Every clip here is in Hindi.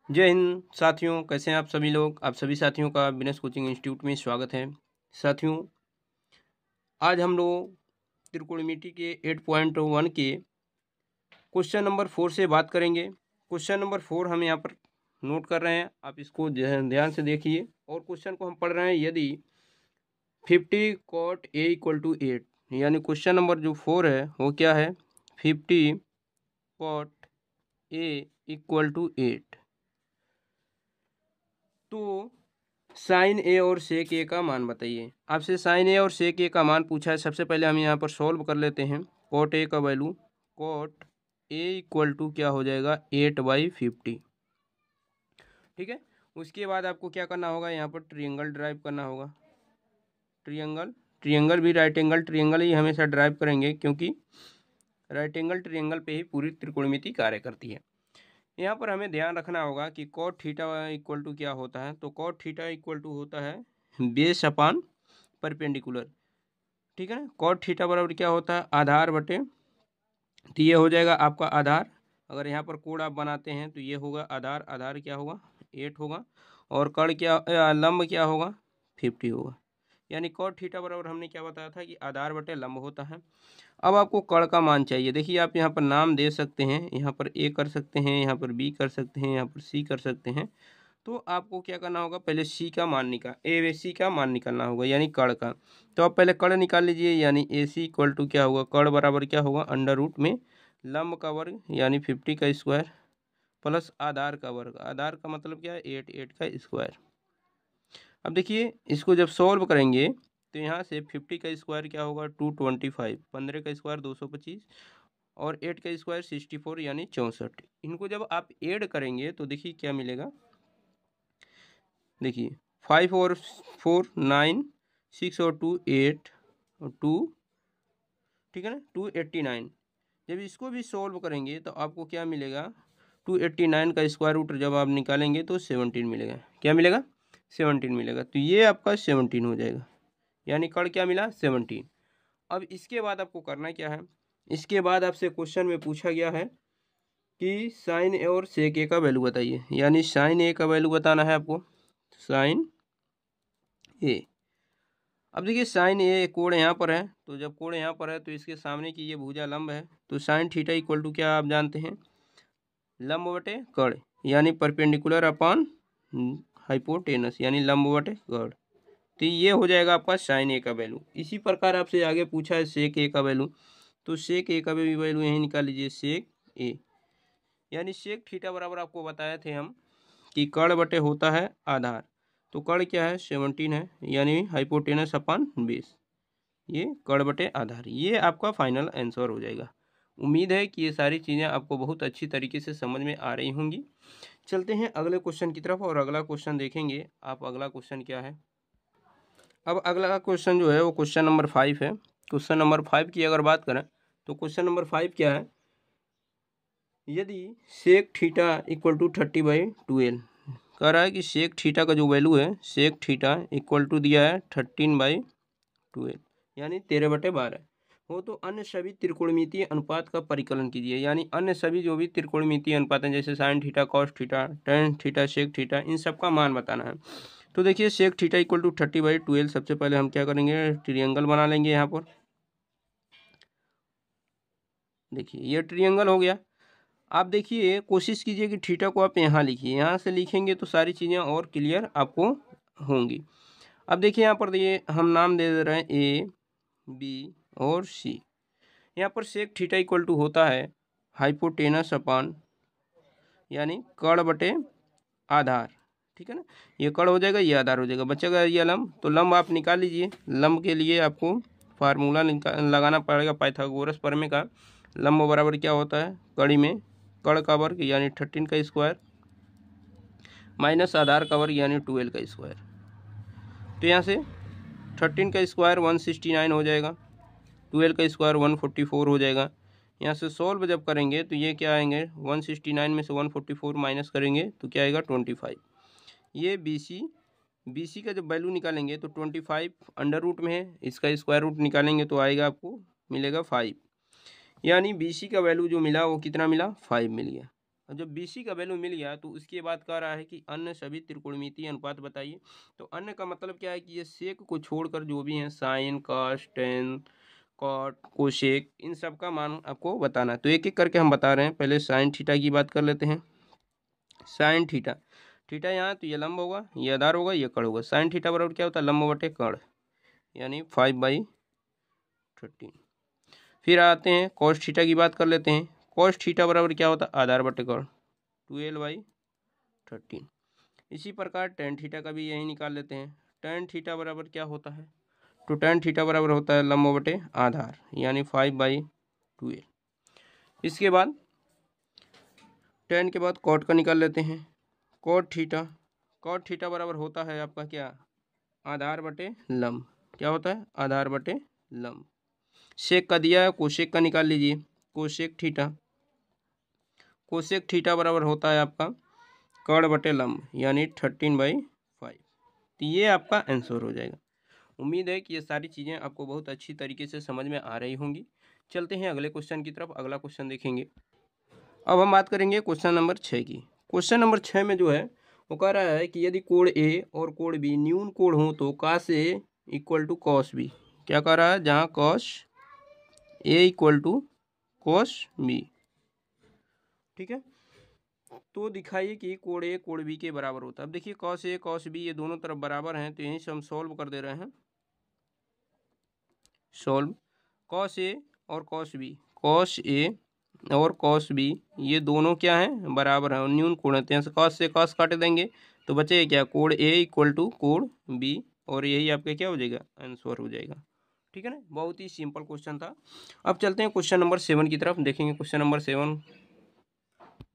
जय हिंद साथियों, कैसे हैं आप सभी लोग। आप सभी साथियों का बिजनेस कोचिंग इंस्टीट्यूट में स्वागत है। साथियों, आज हम लोग त्रिकोणमिति के 8.1 के क्वेश्चन नंबर 4 से बात करेंगे। क्वेश्चन नंबर 4 हम यहाँ पर नोट कर रहे हैं, आप इसको ध्यान से देखिए। और क्वेश्चन को हम पढ़ रहे हैं, यदि 50 cot a इक्वल टू 8, यानी क्वेश्चन नंबर जो 4 है वो क्या है, 50 cot a इक्वल टू 8, तो साइन ए और सेक ए का मान बताइए। आपसे साइन ए और सेक ए का मान पूछा है। सबसे पहले हम यहाँ पर सॉल्व कर लेते हैं। कॉट ए का value, cot A equal to क्या हो जाएगा, 8/50। ठीक है। उसके बाद आपको क्या करना होगा, यहाँ पर ट्रिएंगल ड्राइव करना होगा। ट्रिएंगल भी राइट एंगल ट्रिएंगल ही हमेशा ड्राइव करेंगे, क्योंकि राइट एंगल ट्रिएंगल पे ही पूरी त्रिकोणमिति कार्य करती है। यहाँ पर हमें ध्यान रखना होगा कि कॉट थीटा इक्वल टू क्या होता है, तो कॉट थीटा इक्वल टू होता है बेस अपान परपेंडिकुलर। ठीक है ना। कॉट थीटा बराबर क्या होता है, आधार बटे, तो ये हो जाएगा आपका आधार। अगर यहाँ पर कोण आप बनाते हैं तो ये होगा आधार, आधार क्या होगा 8 होगा, और कर्ण क्या, लंब क्या होगा 50 होगा। यानी कॉट थीटा बराबर हमने क्या बताया था कि आधार बटे लंब होता है। अब आपको कर्ण का मान चाहिए। देखिए, आप यहाँ पर नाम दे सकते हैं, यहाँ पर ए कर सकते हैं, यहाँ पर बी कर सकते हैं, यहाँ पर सी कर सकते हैं। तो आपको क्या करना होगा, पहले सी का मान सी का मान निकालना होगा, यानी कर्ण का। तो आप पहले कर्ण निकाल लीजिए, यानी ए सी इक्वल टू क्या होगा, कर्ण बराबर क्या होगा, अंडर रूट में लंब का वर्ग यानी 50 का स्क्वायर प्लस आधार का वर्ग। आधार का मतलब क्या है, 8 का स्क्वायर। अब देखिए, इसको जब सॉल्व करेंगे तो यहाँ से 50 का स्क्वायर क्या होगा 225, 15 का स्क्वायर 225, और 8 का स्क्वायर 64 यानी 64। इनको जब आप ऐड करेंगे तो देखिए क्या मिलेगा। देखिए 5 और 4 9, 6 और 2 8 और 2, ठीक है ना, 289। जब इसको भी सॉल्व करेंगे तो आपको क्या मिलेगा, 289 का स्क्वायर रूट जब आप निकालेंगे तो 17 मिलेगा। क्या मिलेगा, 17 मिलेगा। तो ये आपका 17 हो जाएगा, यानी कर्ण क्या मिला 17। अब इसके बाद आपको करना क्या है, इसके बाद आपसे क्वेश्चन में पूछा गया है कि साइन ए और सेक ए का वैल्यू बताइए। यानी साइन ए का वैल्यू बताना है आपको, साइन ए। अब देखिए, साइन ए कोण यहाँ पर है, तो जब कोण यहाँ पर है तो इसके सामने की ये भुजा लंब है, तो साइन थीटा इक्वल टू क्या आप जानते हैं, लंब बटे कर्ण, यानी परपेंडिकुलर अपॉन हाइपोटेनस, यानी लंब बटे कर्ण। तो ये हो जाएगा आपका साइन ए का वैल्यू। इसी प्रकार आपसे आगे पूछा है सेक ए का वैल्यू, तो सेक ए का भी वैल्यू यहीं निकाल लीजिए, सेक ए। यानी सेक थीटा बराबर आपको बताए थे हम कि कर्ण बटे होता है आधार, तो कर्ण क्या है 17 है, यानी हाइपोटेनस अपॉन बेस, ये कर्ण बटे आधार। ये आपका फाइनल आंसर हो जाएगा। उम्मीद है कि ये सारी चीज़ें आपको बहुत अच्छी तरीके से समझ में आ रही होंगी। चलते हैं अगले क्वेश्चन की तरफ और अगला क्वेश्चन देखेंगे। आप अगला क्वेश्चन क्या है, अब अगला क्वेश्चन जो है वो क्वेश्चन नंबर 5 है। क्वेश्चन नंबर 5 की अगर बात करें तो क्वेश्चन नंबर 5 क्या है, यदि सेक थीटा इक्वल टू 30/12, कह रहा है कि सेक थीटा का जो वैल्यू है, सेक थीटा इक्वल टू दिया है 13/12, यानी 13/12 हो, तो अन्य सभी त्रिकोणमितीय अनुपात का परिकलन कीजिए। यानी अन्य सभी जो भी त्रिकोणमितीय अनुपात हैं, जैसे sine theta, cos theta, tan theta, sec theta, इन सब का मान बताना है। तो देखिए, सेक थीटा इक्वल टू 30/12, सबसे पहले हम क्या करेंगे, ट्रिएंगल बना लेंगे। यहाँ पर देखिए ये ट्रिएंगल हो गया। आप देखिए, कोशिश कीजिए कि थीटा को आप यहाँ लिखिए, यहाँ से लिखेंगे तो सारी चीज़ें और क्लियर आपको होंगी। अब देखिए, यहाँ पर ये हम नाम दे रहे हैं ए, बी और सी। यहाँ पर सेक थीटा इक्वल टू होता है हाइपोटेनस अपॉन, यानी कर्ण बटे आधार। ठीक है ना, ये कर्ण हो जाएगा, ये आधार हो जाएगा, बचेगा ये लंब। तो लंब आप निकाल लीजिए। लंब के लिए आपको फार्मूला लगाना पड़ेगा पाइथागोरस प्रमेय का। लंब बराबर क्या होता है, कड़ी में कर्ण का वर्ग यानी 13 का स्क्वायर माइनस आधार का वर्ग यानी 12 का स्क्वायर। तो यहाँ से 13 का स्क्वायर 169 हो जाएगा, 12 का स्क्वायर 144 हो जाएगा। यहाँ से सॉल्व जब करेंगे तो ये क्या आएंगे, 169 में से 144 माइनस करेंगे तो क्या आएगा 25। ये बी सी का जब वैल्यू निकालेंगे तो 25 अंडर रूट में है, इसका स्क्वायर रूट निकालेंगे तो आएगा आपको मिलेगा 5। यानी बी सी का वैल्यू जो मिला वो कितना मिला, 5 मिल गया। जब BC का वैल्यू मिल गया तो उसके बाद कह रहा है कि अन्य सभी त्रिकोणमितीय अनुपात बताइए। तो अन्य का मतलब क्या है कि ये सेक को छोड़कर जो भी हैं sine, cos, tan, cot, cosec, इन सब का मान आपको बताना है। तो एक एक करके हम बता रहे हैं। पहले साइन थीटा की बात कर लेते हैं। साइन थीटा, थीटा यहाँ तो ये लंब होगा, ये आधार होगा, ये कड़ होगा। साइन थीटा बराबर क्या होता है, लंब बटे कड़, यानी 5/13। फिर आते हैं कॉस थीटा की बात कर लेते हैं। कॉस थीटा बराबर क्या होता है, आधार बटे कड़, 12/13। इसी प्रकार टेन थीटा का भी यही निकाल लेते हैं। टेन थीटा बराबर क्या होता है, तो टेन थीटा बराबर होता है लंब बटे आधार, यानी 5/12। इसके बाद टेन के बाद कॉट का निकाल लेते हैं। कॉट थीटा, कॉट थीटा बराबर होता है आपका क्या, आधार बटे लंब। क्या होता है, आधार बटे लंब। सेक का दिया है, कोसेक का निकाल लीजिए। कोसेक थीटा, कोसेक थीटा बराबर होता है आपका कड़ बटे लंब, यानी 13/5। तो ये आपका आंसर हो जाएगा। उम्मीद है कि ये सारी चीज़ें आपको बहुत अच्छी तरीके से समझ में आ रही होंगी। चलते हैं अगले क्वेश्चन की तरफ। अगला क्वेश्चन देखेंगे। अब हम बात करेंगे क्वेश्चन नंबर 6 की। क्वेश्चन नंबर 6 में जो है वो कह रहा है कि यदि कोण ए और कोण बी न्यून कोण हो तो cos A equal to cos B. क्या कह रहा है, जहाँ cos A equal to cos B, ठीक है। तो दिखाइए कि कोण ए कोण बी के बराबर होता है। अब देखिए cos A cos B ये दोनों तरफ बराबर हैं, तो यहीं से हम सॉल्व कर दे रहे हैं। सॉल्व cos A और cos B, cos A और cos B ये दोनों क्या हैं, बराबर हैं और न्यून कोण है। तो यहाँ से cos से cos काट देंगे तो बचेगा क्या, कोण A इक्वल टू कोण B, और यही आपका क्या हो जाएगा, आंसर हो जाएगा। ठीक है ना, बहुत ही सिंपल क्वेश्चन था। अब चलते हैं क्वेश्चन नंबर 7 की तरफ, देखेंगे क्वेश्चन नंबर 7।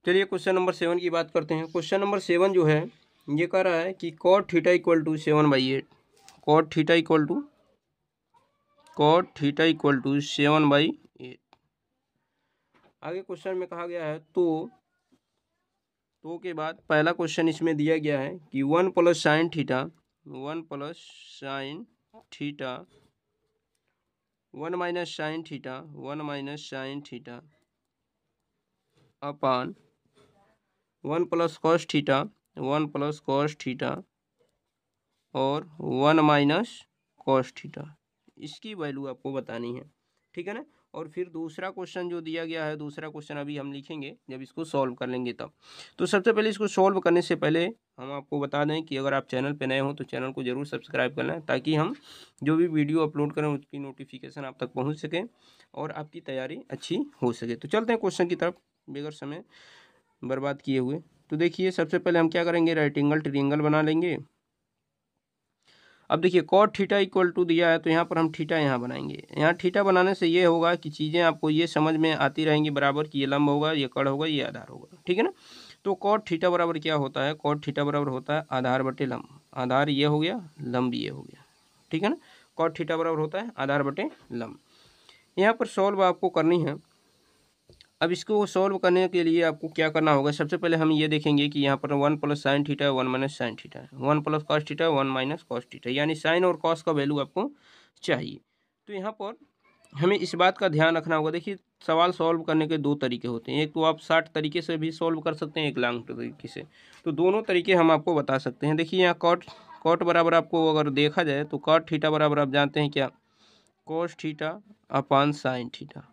चलिए क्वेश्चन नंबर 7 की बात करते हैं। क्वेश्चन नंबर 7 जो है ये कह रहा है कि cot theta equal to 7/8, cot theta equal to, cot theta equal to 7/8। आगे क्वेश्चन में कहा गया है तो के बाद पहला क्वेश्चन इसमें दिया गया है कि 1 plus sine theta, 1 plus sine theta, 1 minus sine theta, 1 minus sine theta upon 1 plus cos theta, 1 plus cos theta और 1 माइनस कॉस थीटा, इसकी वैल्यू आपको बतानी है। ठीक है ना। और फिर दूसरा क्वेश्चन जो दिया गया है, दूसरा क्वेश्चन अभी हम लिखेंगे जब इसको सॉल्व कर लेंगे तब। तो सबसे पहले इसको सॉल्व करने से पहले हम आपको बता दें कि अगर आप चैनल पे नए हो तो चैनल को जरूर सब्सक्राइब करना है, ताकि हम जो भी वीडियो अपलोड करें उसकी नोटिफिकेशन आप तक पहुँच सके और आपकी तैयारी अच्छी हो सके। तो चलते हैं क्वेश्चन की तरफ बगैर समय बर्बाद किए हुए। तो देखिए सबसे पहले हम क्या करेंगे, राइट एंगल ट्रायंगल बना लेंगे। अब देखिए कॉट थीटा इक्वल टू दिया है तो यहाँ पर हम थीटा यहाँ बनाएंगे। यहाँ थीटा बनाने से ये होगा कि चीज़ें आपको ये समझ में आती रहेंगी बराबर कि ये लंब होगा, ये कड़ होगा, ये आधार होगा। ठीक है ना। तो कॉट थीटा बराबर क्या होता है, कॉट थीटा बराबर होता है आधार बटे लंब। आधार ये हो गया, लंब ये हो गया। ठीक है ना। कॉट थीटा बराबर होता है आधार बटे लंब। यहाँ पर सॉल्व आपको करनी है। अब इसको सॉल्व करने के लिए आपको क्या करना होगा, सबसे पहले हम ये देखेंगे कि यहाँ पर 1 plus sine theta, 1 minus sine theta, 1 plus cos theta, 1 minus cos theta, यानी साइन और कॉस का वैल्यू आपको चाहिए। तो यहाँ पर हमें इस बात का ध्यान रखना होगा। देखिए सवाल सॉल्व करने के दो तरीके होते हैं, एक तो आप शॉर्ट तरीके से भी सॉल्व कर सकते हैं, एक लॉन्ग तरीके से। तो दोनों तरीके हम आपको बता सकते हैं। देखिए यहाँ कॉट बराबर आपको अगर देखा जाए तो कॉट थीटा बराबर आप जानते हैं क्या, cos theta upon sine theta,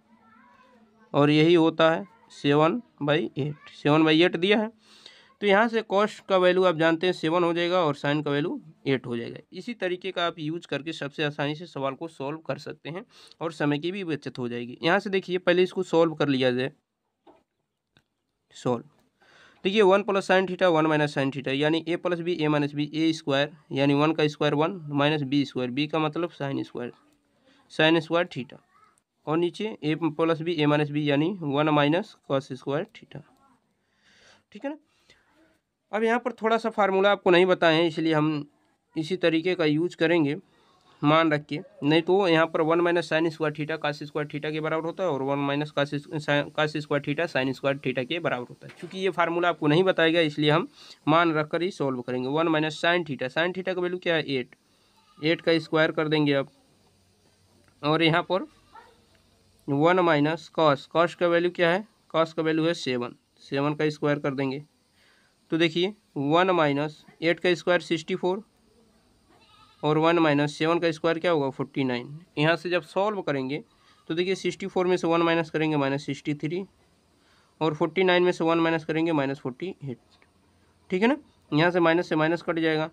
और यही होता है 7/8। 7/8 दिया है तो यहाँ से कॉस का वैल्यू आप जानते हैं 7 हो जाएगा और साइन का वैल्यू 8 हो जाएगा। इसी तरीके का आप यूज करके सबसे आसानी से सवाल को सॉल्व कर सकते हैं और समय की भी बचत हो जाएगी। यहाँ से देखिए पहले इसको सॉल्व कर लिया जाए। सॉल्व देखिए 1 plus sine theta, 1 minus sine theta, यानी a plus B, A minus B, A square, यानी 1 का square 1 minus B square, B का मतलब sine square, sine square theta, और नीचे A plus B, A minus B, यानी 1 माइनस कॉस स्क्वायर थीटा। ठीक है ना। अब यहाँ पर थोड़ा सा फार्मूला आपको नहीं बताएं, इसलिए हम इसी तरीके का यूज करेंगे, मान रख के। नहीं तो यहाँ पर 1 minus sign square theta cos square theta के बराबर होता है और 1 minus cos square theta sine square theta के बराबर होता है। क्योंकि ये फार्मूला आपको नहीं बताएगा इसलिए हम मान रख कर ही सॉल्व करेंगे। 1 माइनस साइन थीटा का वैल्यू क्या है 8, 8 का स्क्वायर कर देंगे अब, और यहाँ पर 1 माइनस कॉस का वैल्यू क्या है, कॉस का वैल्यू है 7, 7 का स्क्वायर कर देंगे तो देखिए 1 माइनस 8 का स्क्वायर 64 और 1 माइनस 7 का स्क्वायर क्या होगा 49। यहाँ से जब सॉल्व करेंगे तो देखिए 64 में से 1 माइनस करेंगे -63 और 49 में से 1 माइनस करेंगे -48। ठीक है ना, यहाँ से माइनस कट जाएगा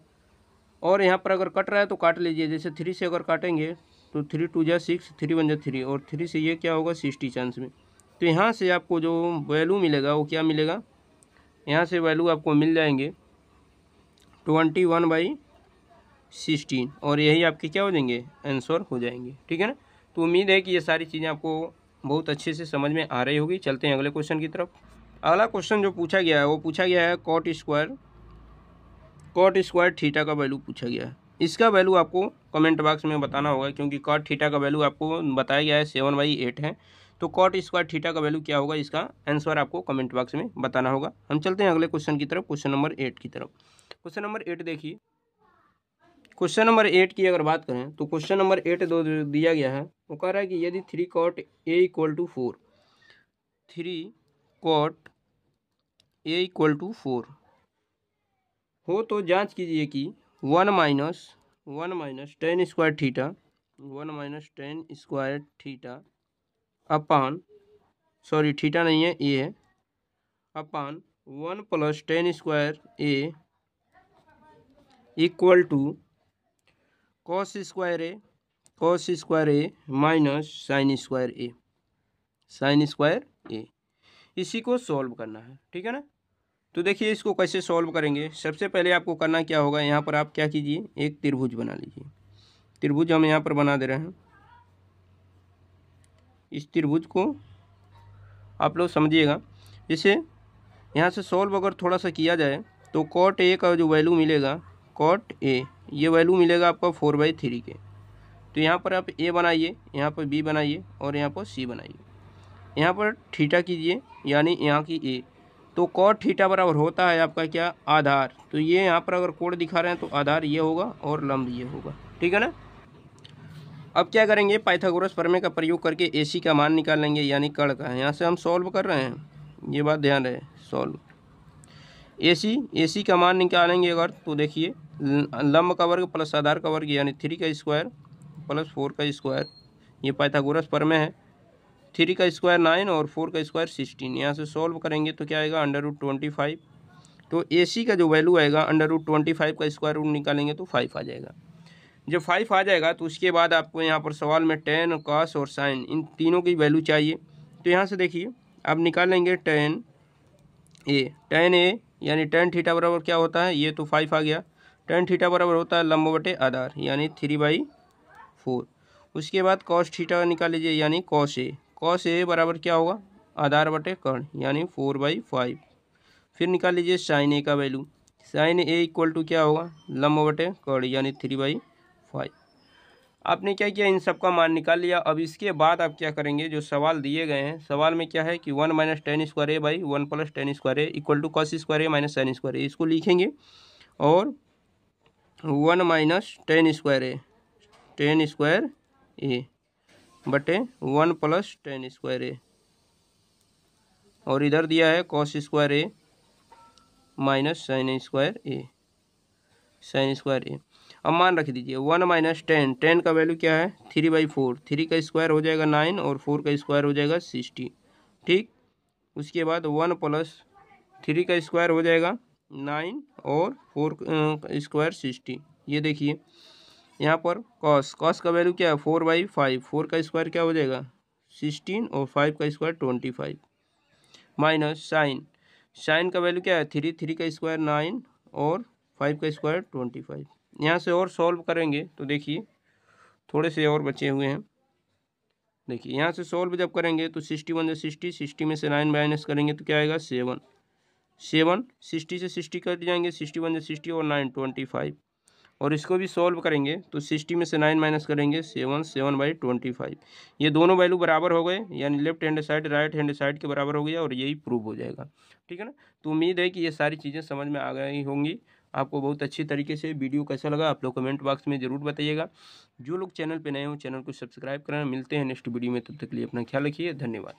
और यहाँ पर अगर कट रहा है तो काट लीजिए। जैसे 3 से अगर काटेंगे तो 3 2 जा 6, 3 1 जा 3 और 3 से ये क्या होगा 60 चांस में। तो यहाँ से आपको जो वैल्यू मिलेगा वो क्या मिलेगा, यहाँ से वैल्यू आपको मिल जाएंगे 21/16 और यही आपके क्या हो जाएंगे आंसर हो जाएंगे। ठीक है ना, तो उम्मीद है कि ये सारी चीज़ें आपको बहुत अच्छे से समझ में आ रही होगी। चलते हैं अगले क्वेश्चन की तरफ। अगला क्वेश्चन जो पूछा गया है वो पूछा गया है कॉट स्क्वायर थीटा का वैल्यू पूछा गया है। इसका वैल्यू आपको कमेंट बॉक्स में बताना होगा क्योंकि कॉट थीटा का वैल्यू आपको बताया गया है 7/8 है। तो कॉट स्क्वायर थीटा का वैल्यू क्या होगा, इसका आंसर आपको कमेंट बॉक्स में बताना होगा। हम चलते हैं अगले क्वेश्चन की तरफ, क्वेश्चन नंबर 8 की तरफ। क्वेश्चन नंबर 8 देखिए, क्वेश्चन नंबर 8 की अगर बात करें तो क्वेश्चन नंबर 8 दो दिया गया है। वो कह रहा है कि यदि 3 cot A = 4, 3 cot A = 4 हो तो जांच कीजिए कि 1 minus tan square theta upon, sorry theta नहीं है ए है, अपान 1 + tan square A = cos square A minus sine square A। इसी को सॉल्व करना है। ठीक है ना, तो देखिए इसको कैसे सॉल्व करेंगे। सबसे पहले आपको करना क्या होगा, यहाँ पर आप क्या कीजिए, एक त्रिभुज बना लीजिए। त्रिभुज हम यहाँ पर बना दे रहे हैं। इस त्रिभुज को आप लोग समझिएगा। जैसे यहाँ से सॉल्व अगर थोड़ा सा किया जाए तो cot A का जो वैल्यू मिलेगा, cot A ये वैल्यू मिलेगा आपका 4/3 के। तो यहाँ पर आप A बनाइए, यहाँ पर B बनाइए और यहाँ पर C बनाइए। यहाँ पर थीटा कीजिए यानी यहाँ की A, तो cot थीटा बराबर होता है आपका क्या, आधार। तो ये यहाँ पर अगर कोड दिखा रहे हैं तो आधार ये होगा और लंब ये होगा। ठीक है ना, अब क्या करेंगे, पाइथागोरस प्रमेय का प्रयोग करके AC का मान निकाल लेंगे यानी कर्ण का। यहाँ से हम सॉल्व कर रहे हैं, ये बात ध्यान रहे, सॉल्व AC का मान निकालेंगे अगर तो देखिए लंब का वर्ग प्लस आधार का वर्ग यानी 3 का स्क्वायर प्लस 4 का स्क्वायर, ये पाइथागोरस प्रमेय है। 3 का स्क्वायर 9 और 4 का स्क्वायर 16। यहाँ से सॉल्व करेंगे तो क्या आएगा √25। तो AC का जो वैल्यू आएगा √25 का स्क्वायर रूट निकालेंगे तो 5 आ जाएगा। जब 5 आ जाएगा तो उसके बाद आपको यहाँ पर सवाल में tan, cos और sin इन तीनों की वैल्यू चाहिए। तो यहाँ से देखिए आप निकाल लेंगे tan A यानी tan थीटा बराबर क्या होता है, ये तो 5 आ गया। tan थीटा बराबर होता है लंब बटे आधार यानी 3/4। उसके बाद cos थीटा निकाल लीजिए यानी cos A बराबर क्या होगा, आधार बटे कर्ण यानी 4/5। फिर निकाल लीजिए sin A का वैल्यू, sin A = क्या होगा, लंब बटे कर्ण यानी 3/5। आपने क्या किया, इन सब का मान निकाल लिया। अब इसके बाद आप क्या करेंगे, जो सवाल दिए गए हैं, सवाल में क्या है कि 1 - tan square A / 1 + tan square A = cos square A - sin square A, इसको लिखेंगे। और 1 - tan स्क्वायर A बटे 1 + tan स्क्वायर A, और इधर दिया है cos square A - sin square A। अब मान रख दीजिए 1 - tan का वैल्यू क्या है 3/4, 3 का स्क्वायर हो जाएगा 9 और 4 का स्क्वायर हो जाएगा 60। ठीक, उसके बाद 1 + 3 का स्क्वायर हो जाएगा 9 और 4 का स्क्वायर 60। ये देखिए यहाँ पर cos का वैल्यू क्या है 4/5, 4 का स्क्वायर क्या हो जाएगा 16 और 5 का स्क्वायर 25, माइनस sin का वैल्यू क्या है 3 का स्क्वायर 9 और 5 का स्क्वायर 25। यहाँ से और सॉल्व करेंगे तो देखिए थोड़े से और बचे हुए हैं। देखिए यहाँ से सॉल्व जब करेंगे तो 61 से 60 में से 9 माइनस करेंगे तो क्या आएगा 7, 60 से 60 कट जाएंगे, 61 से 60 और 9 25। और इसको भी सॉल्व करेंगे तो 60 में से 9 माइनस करेंगे 7/25। ये दोनों वैल्यू बराबर हो गए यानी left hand side right hand side के बराबर हो गया और यही प्रूव हो जाएगा। ठीक है ना, तो उम्मीद है कि ये सारी चीज़ें समझ में आ गई होंगी। आपको बहुत अच्छी तरीके से वीडियो कैसा लगा आप लोग कमेंट बॉक्स में ज़रूर बताइएगा। जो लोग चैनल पर नए हो चैनल को सब्सक्राइब करें। मिलते हैं नेक्स्ट वीडियो में, तब तक के लिए अपना ख्याल रखिए, धन्यवाद।